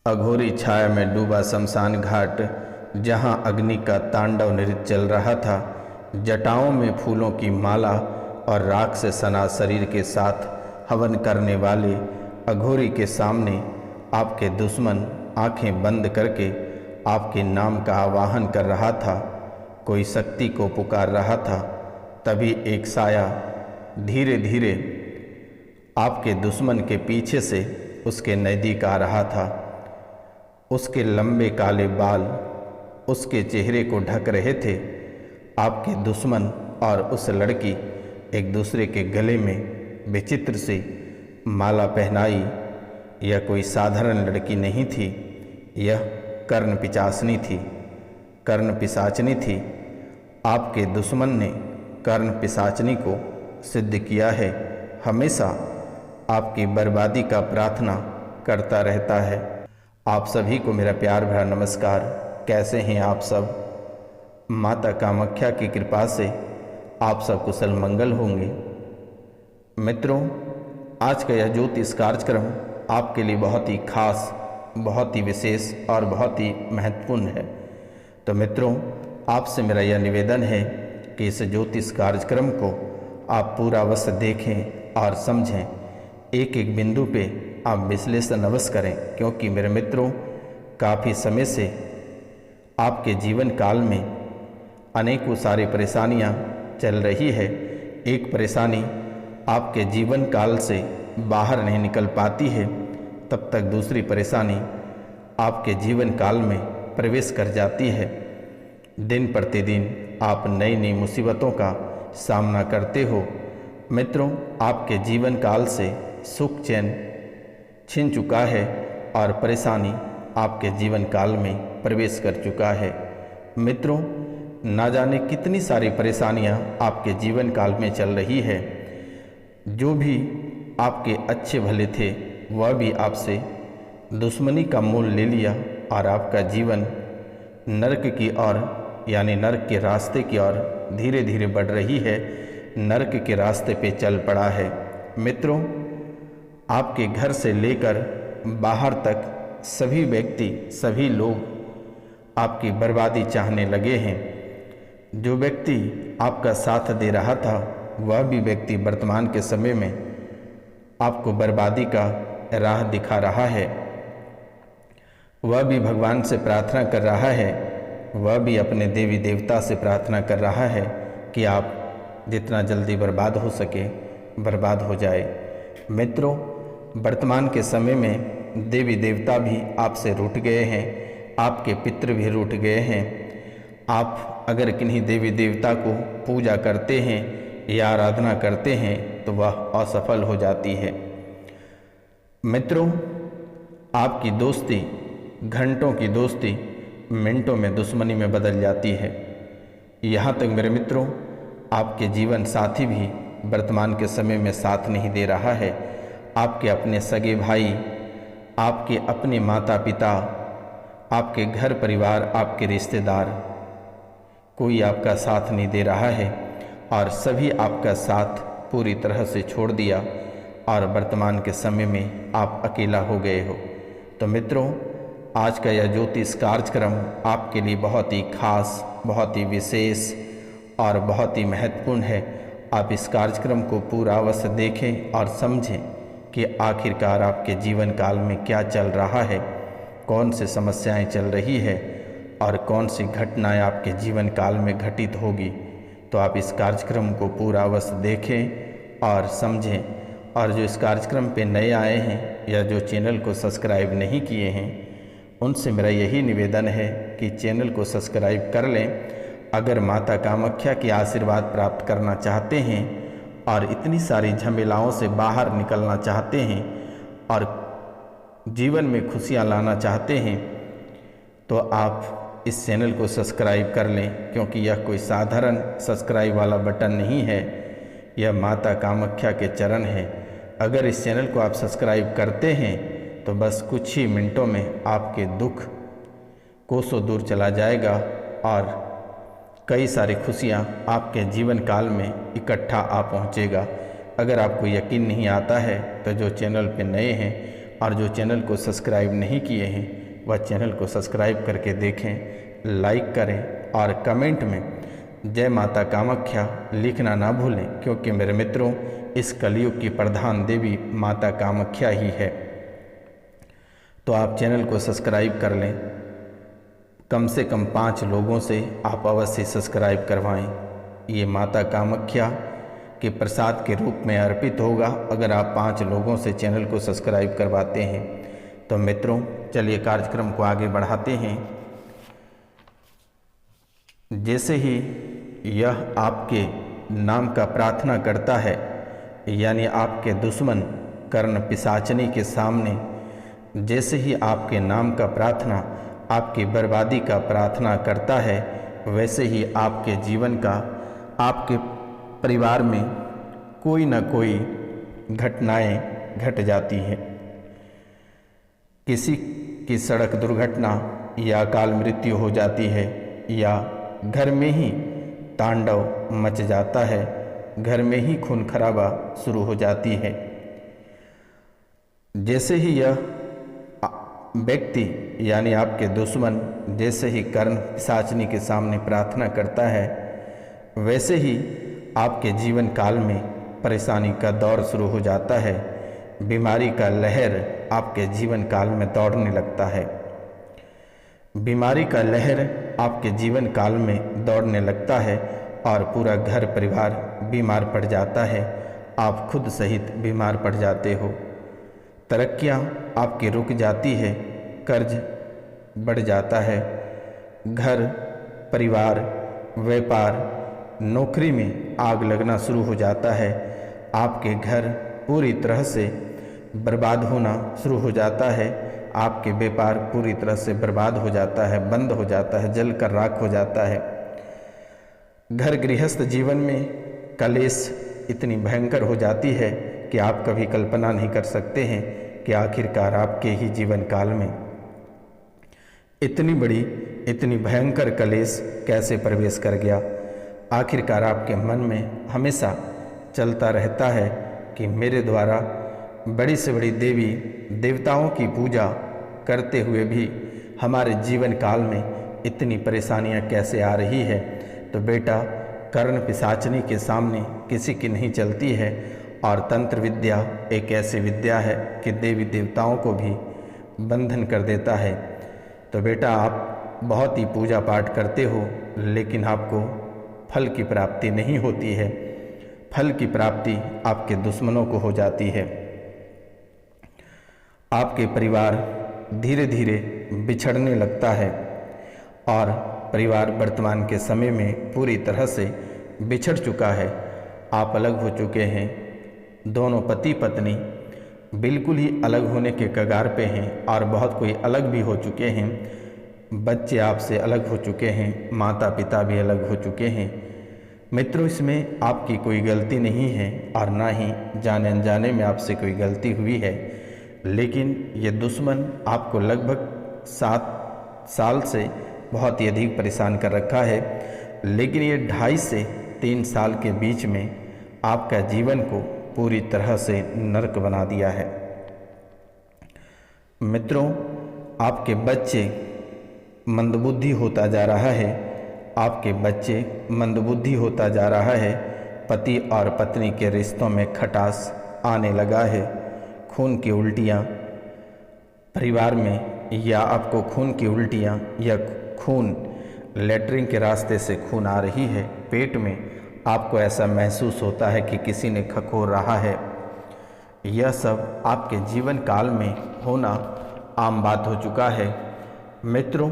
अघोरी छाया में डूबा शमशान घाट, जहाँ अग्नि का तांडव नृत्य चल रहा था। जटाओं में फूलों की माला और राख से सना शरीर के साथ हवन करने वाले अघोरी के सामने आपके दुश्मन आंखें बंद करके आपके नाम का आवाहन कर रहा था, कोई शक्ति को पुकार रहा था। तभी एक साया धीरे धीरे आपके दुश्मन के पीछे से उसके नज़दीक आ रहा था। उसके लंबे काले बाल उसके चेहरे को ढक रहे थे। आपके दुश्मन और उस लड़की एक दूसरे के गले में विचित्र सी माला पहनाई। यह कोई साधारण लड़की नहीं थी, यह कर्ण पिशाचनी थी। कर्ण पिशाचनी थी। आपके दुश्मन ने कर्ण पिशाचनी को सिद्ध किया है, हमेशा आपकी बर्बादी का प्रार्थना करता रहता है। आप सभी को मेरा प्यार भरा नमस्कार। कैसे हैं आप सब? माता कामाख्या की कृपा से आप सब कुशल मंगल होंगे। मित्रों, आज का यह ज्योतिष कार्यक्रम आपके लिए बहुत ही खास, बहुत ही विशेष और बहुत ही महत्वपूर्ण है। तो मित्रों, आपसे मेरा यह निवेदन है कि इस ज्योतिष कार्यक्रम को आप पूरा अवश्य देखें और समझें। एक एक बिंदु पे आप विश्लेषण अवश्य करें, क्योंकि मेरे मित्रों, काफ़ी समय से आपके जीवन काल में अनेकों सारी परेशानियां चल रही है। एक परेशानी आपके जीवन काल से बाहर नहीं निकल पाती है, तब तक दूसरी परेशानी आपके जीवन काल में प्रवेश कर जाती है। दिन प्रतिदिन आप नई नई मुसीबतों का सामना करते हो। मित्रों, आपके जीवन काल से सुख चैन छिन चुका है और परेशानी आपके जीवन काल में प्रवेश कर चुका है। मित्रों, ना जाने कितनी सारी परेशानियां आपके जीवन काल में चल रही है। जो भी आपके अच्छे भले थे वह भी आपसे दुश्मनी का मोल ले लिया और आपका जीवन नरक की ओर, यानी नरक के रास्ते की ओर धीरे धीरे बढ़ रही है, नरक के रास्ते पे चल पड़ा है। मित्रों, आपके घर से लेकर बाहर तक सभी व्यक्ति, सभी लोग आपकी बर्बादी चाहने लगे हैं। जो व्यक्ति आपका साथ दे रहा था वह भी व्यक्ति वर्तमान के समय में आपको बर्बादी का राह दिखा रहा है। वह भी भगवान से प्रार्थना कर रहा है, वह भी अपने देवी देवता से प्रार्थना कर रहा है कि आप जितना जल्दी बर्बाद हो सके बर्बाद हो जाए। मित्रों, वर्तमान के समय में देवी देवता भी आपसे रूठ गए हैं, आपके पितृ भी रूठ गए हैं। आप अगर किन्हीं देवी देवता को पूजा करते हैं या आराधना करते हैं तो वह असफल हो जाती है। मित्रों, आपकी दोस्ती, घंटों की दोस्ती मिनटों में दुश्मनी में बदल जाती है। यहाँ तक मेरे मित्रों, आपके जीवन साथी भी वर्तमान के समय में साथ नहीं दे रहा है। आपके अपने सगे भाई, आपके अपने माता पिता, आपके घर परिवार, आपके रिश्तेदार, कोई आपका साथ नहीं दे रहा है और सभी आपका साथ पूरी तरह से छोड़ दिया और वर्तमान के समय में आप अकेला हो गए हो। तो मित्रों, आज का यह ज्योतिष कार्यक्रम आपके लिए बहुत ही खास, बहुत ही विशेष और बहुत ही महत्वपूर्ण है। आप इस कार्यक्रम को पूरा अवश्य देखें और समझें कि आखिरकार आपके जीवन काल में क्या चल रहा है, कौन सी समस्याएं चल रही है और कौन सी घटनाएं आपके जीवन काल में घटित होगी। तो आप इस कार्यक्रम को पूरा अवश्य देखें और समझें। और जो इस कार्यक्रम पे नए आए हैं या जो चैनल को सब्सक्राइब नहीं किए हैं, उनसे मेरा यही निवेदन है कि चैनल को सब्सक्राइब कर लें। अगर माता कामाख्या के आशीर्वाद प्राप्त करना चाहते हैं और इतनी सारी झमेलाओं से बाहर निकलना चाहते हैं और जीवन में खुशियां लाना चाहते हैं, तो आप इस चैनल को सब्सक्राइब कर लें, क्योंकि यह कोई साधारण सब्सक्राइब वाला बटन नहीं है, यह माता कामाख्या के चरण है। अगर इस चैनल को आप सब्सक्राइब करते हैं तो बस कुछ ही मिनटों में आपके दुख कोसों दूर चला जाएगा और कई सारी खुशियाँ आपके जीवन काल में इकट्ठा आ पहुँचेगा। अगर आपको यकीन नहीं आता है तो जो चैनल पे नए हैं और जो चैनल को सब्सक्राइब नहीं किए हैं वह चैनल को सब्सक्राइब करके देखें, लाइक करें और कमेंट में जय माता कामाख्या लिखना ना भूलें, क्योंकि मेरे मित्रों इस कलयुग की प्रधान देवी माता कामाख्या ही है। तो आप चैनल को सब्सक्राइब कर लें, कम से कम 5 लोगों से आप अवश्य सब्सक्राइब करवाएं। ये माता कामाख्या के प्रसाद के रूप में अर्पित होगा अगर आप 5 लोगों से चैनल को सब्सक्राइब करवाते हैं। तो मित्रों चलिए कार्यक्रम को आगे बढ़ाते हैं। जैसे ही यह आपके नाम का प्रार्थना करता है, यानी आपके दुश्मन कर्ण पिशाचनी के सामने जैसे ही आपके नाम का प्रार्थना, आपकी बर्बादी का प्रार्थना करता है, वैसे ही आपके जीवन का, आपके परिवार में कोई न कोई घटनाएं घट जाती हैं। किसी की सड़क दुर्घटना या अकाल मृत्यु हो जाती है, या घर में ही तांडव मच जाता है, घर में ही खून खराबा शुरू हो जाती है। जैसे ही यह व्यक्ति यानी आपके दुश्मन जैसे ही कर्ण पिशाचनी के सामने प्रार्थना करता है, वैसे ही आपके जीवन काल में परेशानी का दौर शुरू हो जाता है। बीमारी का लहर आपके जीवन काल में दौड़ने लगता है। बीमारी का लहर आपके जीवन काल में दौड़ने लगता है और पूरा घर परिवार बीमार पड़ जाता है। आप खुद सहित बीमार पड़ जाते हो। तरक्कियां आपकी रुक जाती है, कर्ज बढ़ जाता है, घर परिवार व्यापार नौकरी में आग लगना शुरू हो जाता है। आपके घर पूरी तरह से बर्बाद होना शुरू हो जाता है। आपके व्यापार पूरी तरह से बर्बाद हो जाता है, बंद हो जाता है, जल कर राख हो जाता है। घर गृहस्थ जीवन में कलेश इतनी भयंकर हो जाती है कि आप कभी कल्पना नहीं कर सकते हैं कि आखिरकार आपके ही जीवन काल में इतनी बड़ी, इतनी भयंकर कलेश कैसे प्रवेश कर गया। आखिरकार आपके मन में हमेशा चलता रहता है कि मेरे द्वारा बड़ी से बड़ी देवी देवताओं की पूजा करते हुए भी हमारे जीवन काल में इतनी परेशानियां कैसे आ रही है। तो बेटा, कर्ण पिशाचनी के सामने किसी की नहीं चलती है, और तंत्र विद्या एक ऐसी विद्या है कि देवी देवताओं को भी बंधन कर देता है। तो बेटा, आप बहुत ही पूजा पाठ करते हो, लेकिन आपको फल की प्राप्ति नहीं होती है। फल की प्राप्ति आपके दुश्मनों को हो जाती है। आपके परिवार धीरे धीरे बिछड़ने लगता है, और परिवार वर्तमान के समय में पूरी तरह से बिछड़ चुका है। आप अलग हो चुके हैं। दोनों पति पत्नी बिल्कुल ही अलग होने के कगार पे हैं, और बहुत कोई अलग भी हो चुके हैं। बच्चे आपसे अलग हो चुके हैं, माता पिता भी अलग हो चुके हैं। मित्रों, इसमें आपकी कोई गलती नहीं है, और ना ही जाने अनजाने में आपसे कोई गलती हुई है। लेकिन ये दुश्मन आपको लगभग 7 साल से बहुत ही अधिक परेशान कर रखा है। लेकिन ये 2.5 से 3 साल के बीच में आपका जीवन को पूरी तरह से नरक बना दिया है। मित्रों, आपके बच्चे मंदबुद्धि होता जा रहा है। आपके बच्चे मंदबुद्धि होता जा रहा है। पति और पत्नी के रिश्तों में खटास आने लगा है। खून की उल्टियाँ परिवार में, या आपको खून की उल्टियाँ या खून लेटरिन के रास्ते से खून आ रही है पेट में, आपको ऐसा महसूस होता है कि किसी ने खखोर रहा है। यह सब आपके जीवन काल में होना आम बात हो चुका है। मित्रों,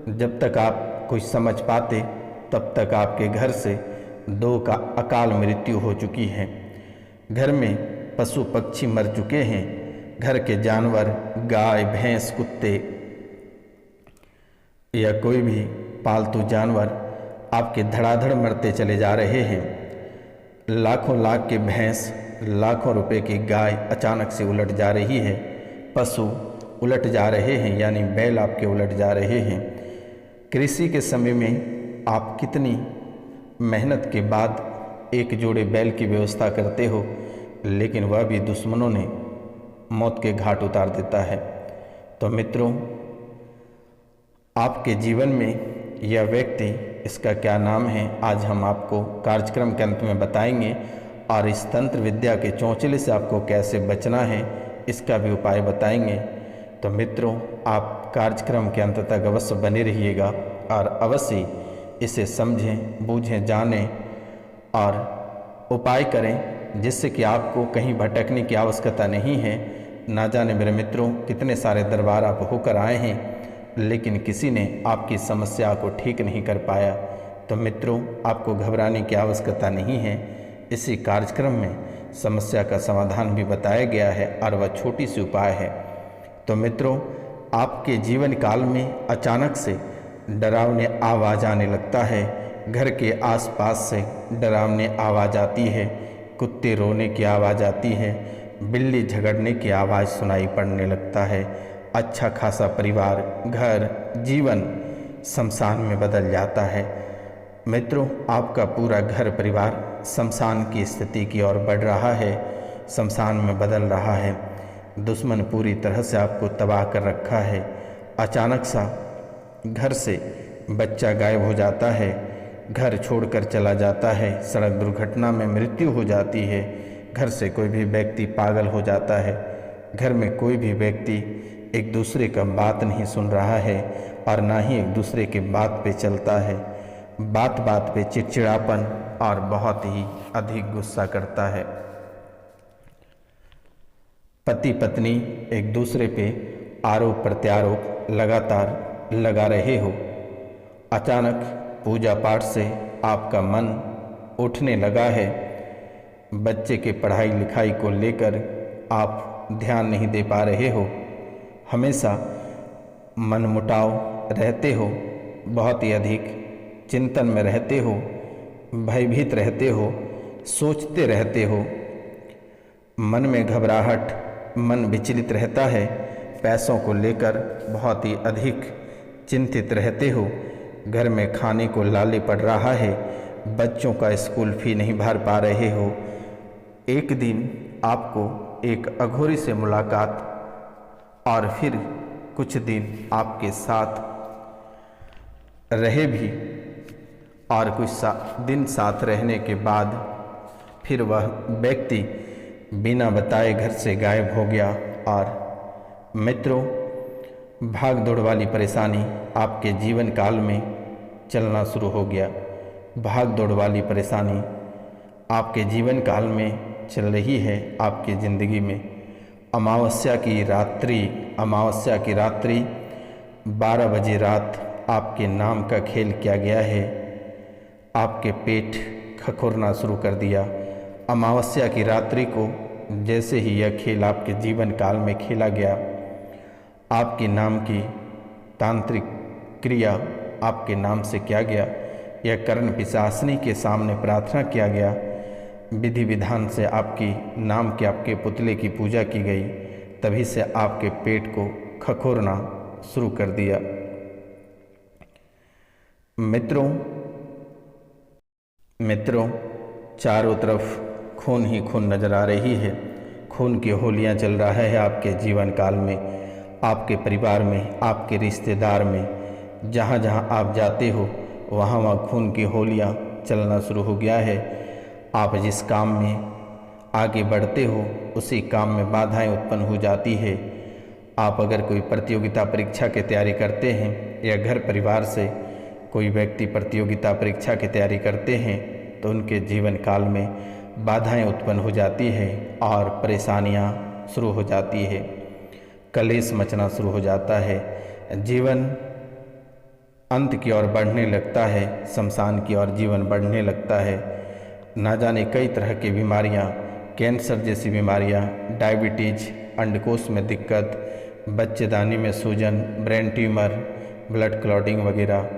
जब तक आप कुछ समझ पाते तब तक आपके घर से 2 का अकाल मृत्यु हो चुकी है। घर में पशु पक्षी मर चुके हैं। घर के जानवर, गाय भैंस कुत्ते या कोई भी पालतू जानवर आपके धड़ाधड़ मरते चले जा रहे हैं। लाखों लाख के भैंस, लाखों रुपए की गाय अचानक से उलट जा रही है। पशु उलट जा रहे हैं, यानी बैल आपके उलट जा रहे हैं। कृषि के समय में आप कितनी मेहनत के बाद एक जोड़े बैल की व्यवस्था करते हो, लेकिन वह भी दुश्मनों ने मौत के घाट उतार देता है। तो मित्रों, आपके जीवन में यह व्यक्ति, इसका क्या नाम है, आज हम आपको कार्यक्रम के अंत में बताएंगे और इस तंत्र विद्या के चौंचले से आपको कैसे बचना है इसका भी उपाय बताएंगे। तो मित्रों, आप कार्यक्रम के अंत तक अवश्य बने रहिएगा और अवश्य इसे समझें, बूझें, जानें और उपाय करें, जिससे कि आपको कहीं भटकने की आवश्यकता नहीं है। ना जाने मेरे मित्रों कितने सारे दरबार आप होकर आए हैं, लेकिन किसी ने आपकी समस्या को ठीक नहीं कर पाया। तो मित्रों, आपको घबराने की आवश्यकता नहीं है। इसी कार्यक्रम में समस्या का समाधान भी बताया गया है और वह छोटी सी उपाय है। तो मित्रों, आपके जीवन काल में अचानक से डरावनी आवाज़ आने लगता है। घर के आसपास से डरावनी आवाज़ आती है, कुत्ते रोने की आवाज़ आती है, बिल्ली झगड़ने की आवाज़ सुनाई पड़ने लगता है। अच्छा खासा परिवार, घर, जीवन शमशान में बदल जाता है। मित्रों, आपका पूरा घर परिवार शमशान की स्थिति की ओर बढ़ रहा है, शमशान में बदल रहा है। दुश्मन पूरी तरह से आपको तबाह कर रखा है। अचानक सा घर से बच्चा गायब हो जाता है, घर छोड़कर चला जाता है, सड़क दुर्घटना में मृत्यु हो जाती है, घर से कोई भी व्यक्ति पागल हो जाता है, घर में कोई भी व्यक्ति एक दूसरे का बात नहीं सुन रहा है और ना ही एक दूसरे के बात पे चलता है। बात बात पे चिड़चिड़ापन और बहुत ही अधिक गुस्सा करता है। पति पत्नी एक दूसरे पे आरोप प्रत्यारोप लगातार लगा रहे हो। अचानक पूजा पाठ से आपका मन उठने लगा है। बच्चे के पढ़ाई लिखाई को लेकर आप ध्यान नहीं दे पा रहे हो। हमेशा मनमुटाव रहते हो, बहुत ही अधिक चिंतन में रहते हो, भयभीत रहते हो, सोचते रहते हो, मन में घबराहट, मन विचलित रहता है, पैसों को लेकर बहुत ही अधिक चिंतित रहते हो, घर में खाने को लाले पड़ रहा है, बच्चों का स्कूल फी नहीं भर पा रहे हो। एक दिन आपको एक अघोरी से मुलाकात और फिर कुछ दिन आपके साथ रहे भी और कुछ दिन साथ रहने के बाद फिर वह व्यक्ति बिना बताए घर से गायब हो गया। और मित्रों, भाग दौड़ वाली परेशानी आपके जीवन काल में चलना शुरू हो गया। भाग दौड़ वाली परेशानी आपके जीवन काल में चल रही है। आपकी ज़िंदगी में अमावस्या की रात्रि 12 बजे रात आपके नाम का खेल किया गया है। आपके पेट खखोरना शुरू कर दिया। अमावस्या की रात्रि को जैसे ही यह खेल आपके जीवन काल में खेला गया, आपके नाम की तांत्रिक क्रिया आपके नाम से किया गया। यह कर्ण पिशाचनी के सामने प्रार्थना किया गया। विधि विधान से आपकी नाम के आपके पुतले की पूजा की गई। तभी से आपके पेट को खखोरना शुरू कर दिया। मित्रों, चारों तरफ खून ही खून नजर आ रही है। खून की होलियां चल रहा है आपके जीवन काल में, आपके परिवार में, आपके रिश्तेदार में। जहाँ जहाँ आप जाते हो वहाँ वहाँ खून की होलियां चलना शुरू हो गया है। आप जिस काम में आगे बढ़ते हो उसी काम में बाधाएं उत्पन्न हो जाती है। आप अगर कोई प्रतियोगिता परीक्षा की तैयारी करते हैं या घर परिवार से कोई व्यक्ति प्रतियोगिता परीक्षा की तैयारी करते हैं तो उनके जीवन काल में बाधाएं उत्पन्न हो जाती है और परेशानियां शुरू हो जाती है, कलेश मचना शुरू हो जाता है। जीवन अंत की ओर बढ़ने लगता है, शमशान की ओर जीवन बढ़ने लगता है। ना जाने कई तरह की बीमारियां, कैंसर जैसी बीमारियां, डायबिटीज, अंडकोश में दिक्कत, बच्चेदानी में सूजन, ब्रेन ट्यूमर, ब्लड क्लॉटिंग वगैरह,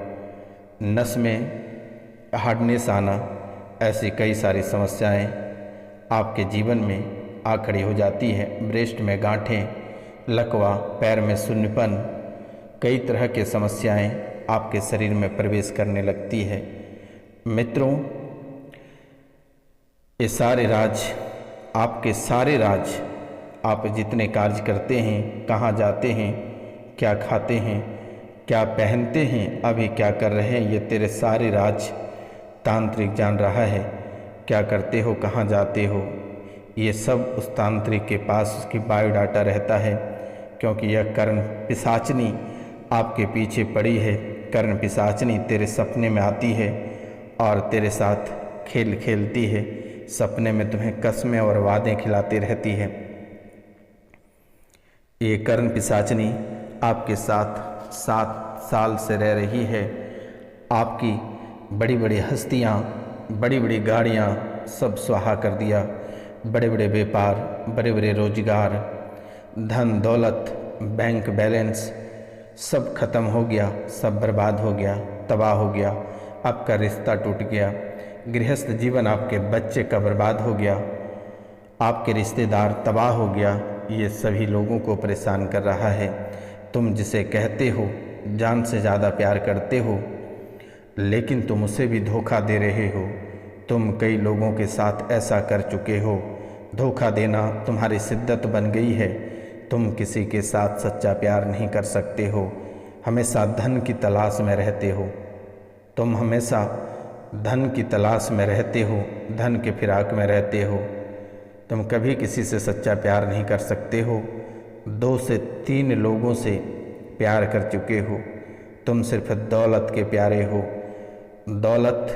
नस में हार्डनेस आना, ऐसी कई सारी समस्याएं आपके जीवन में आ खड़ी हो जाती है। ब्रेस्ट में गांठें, लकवा, पैर में शून्यपन, कई तरह के समस्याएं आपके शरीर में प्रवेश करने लगती है। मित्रों, ये सारे राज, आपके सारे राज आप जितने कार्य करते हैं, कहाँ जाते हैं, क्या खाते हैं, क्या पहनते हैं, अभी क्या कर रहे हैं, ये तेरे सारे राज तांत्रिक जान रहा है। क्या करते हो, कहाँ जाते हो, ये सब उस तांत्रिक के पास उसकी बायोडाटा रहता है, क्योंकि यह कर्ण पिशाचनी आपके पीछे पड़ी है। कर्ण पिशाचनी तेरे सपने में आती है और तेरे साथ खेल खेलती है, सपने में तुम्हें कस्में और वादे खिलाती रहती है। ये कर्ण पिशाचनी आपके साथ 7 साल से रह रही है। आपकी बड़ी बड़ी हस्तियाँ, बड़ी बड़ी गाड़ियाँ सब स्वाहा कर दिया, बड़े बड़े व्यापार, बड़े बड़े रोजगार, धन दौलत, बैंक बैलेंस सब खत्म हो गया, सब बर्बाद हो गया, तबाह हो गया। आपका रिश्ता टूट गया, गृहस्थ जीवन आपके बच्चे का बर्बाद हो गया, आपके रिश्तेदार तबाह हो गया। ये सभी लोगों को परेशान कर रहा है। तुम जिसे कहते हो जान से ज़्यादा प्यार करते हो, लेकिन तुम उसे भी धोखा दे रहे हो। तुम कई लोगों के साथ ऐसा कर चुके हो। धोखा देना तुम्हारी शिद्दत बन गई है। तुम किसी के साथ सच्चा प्यार नहीं कर सकते हो, हमेशा धन की तलाश में रहते हो। तुम हमेशा धन की तलाश में रहते हो, धन के फिराक में रहते हो। तुम कभी किसी से सच्चा प्यार नहीं कर सकते हो। 2 से 3 लोगों से प्यार कर चुके हो। तुम सिर्फ दौलत के प्यारे हो। दौलत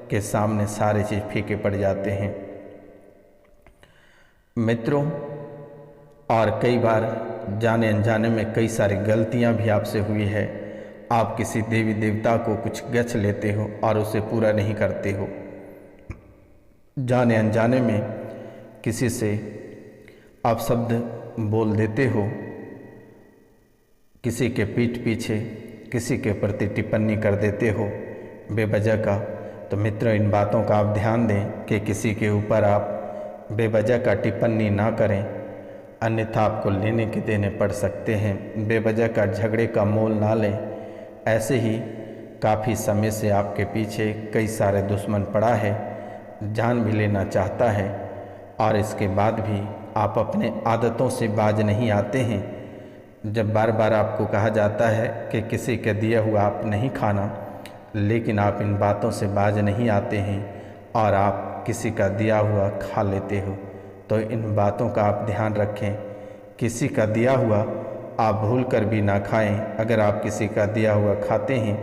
के सामने सारे चीज़ फीके पड़ जाते हैं मित्रों। और कई बार जाने अनजाने में कई सारी गलतियां भी आपसे हुई है। आप किसी देवी देवता को कुछ गछ लेते हो और उसे पूरा नहीं करते हो। जाने अनजाने में किसी से आप शब्द बोल देते हो, किसी के पीठ पीछे किसी के प्रति टिप्पणी कर देते हो बेवजह का। तो मित्रों, इन बातों का आप ध्यान दें कि किसी के ऊपर आप बेवजह का टिप्पणी ना करें, अन्यथा आपको लेने के देने पड़ सकते हैं। बेवजह का झगड़े का मोल ना लें। ऐसे ही काफ़ी समय से आपके पीछे कई सारे दुश्मन पड़ा है, जान भी लेना चाहता है, और इसके बाद भी आप अपने आदतों से बाज नहीं आते हैं। जब बार बार आपको कहा जाता है कि किसी का दिया हुआ आप नहीं खाना, लेकिन आप इन बातों से बाज नहीं आते हैं और आप किसी का दिया हुआ खा लेते हो। तो इन बातों का आप ध्यान रखें। किसी का दिया हुआ आप भूल कर भी ना खाएं। अगर आप किसी का दिया हुआ खाते हैं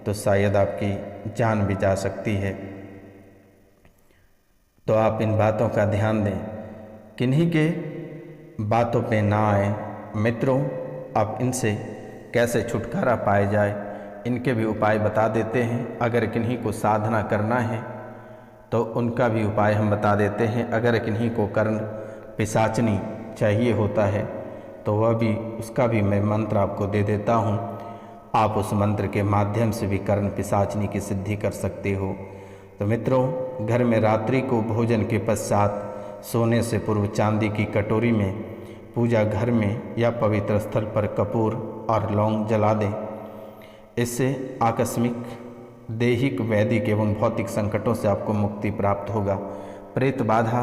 तो शायद आपकी जान भी जा सकती है। तो आप इन बातों का ध्यान दें, किन्हीं के बातों पे ना आए। मित्रों, अब इनसे कैसे छुटकारा पाया जाए, इनके भी उपाय बता देते हैं। अगर किन्हीं को साधना करना है तो उनका भी उपाय हम बता देते हैं। अगर किन्हीं को कर्ण पिशाचनी चाहिए होता है तो वह भी, उसका भी मैं मंत्र आपको दे देता हूँ। आप उस मंत्र के माध्यम से भी कर्ण पिशाचनी की सिद्धि कर सकते हो। तो मित्रों, घर में रात्रि को भोजन के पश्चात सोने से पूर्व चांदी की कटोरी में पूजा घर में या पवित्र स्थल पर कपूर और लौंग जला दें। इससे आकस्मिक दैहिक, वैदिक एवं भौतिक संकटों से आपको मुक्ति प्राप्त होगा। प्रेत बाधा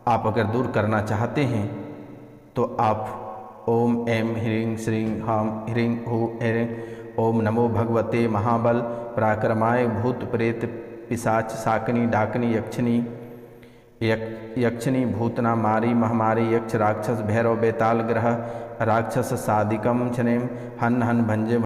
आप अगर दूर करना चाहते हैं तो आप ओम ऐं ह्रीं श्रीं हां ह्रीं हूं ऐं ओम नमो भगवते महाबल पराक्रमाय भूत प्रेत पिशाच शाकिनी डाकिनी यक्षिणी भूतना मारी महामारी यक्ष राक्षस भैरव बेताल ग्रह राक्षस साधिकम शनेम हन हन भंजे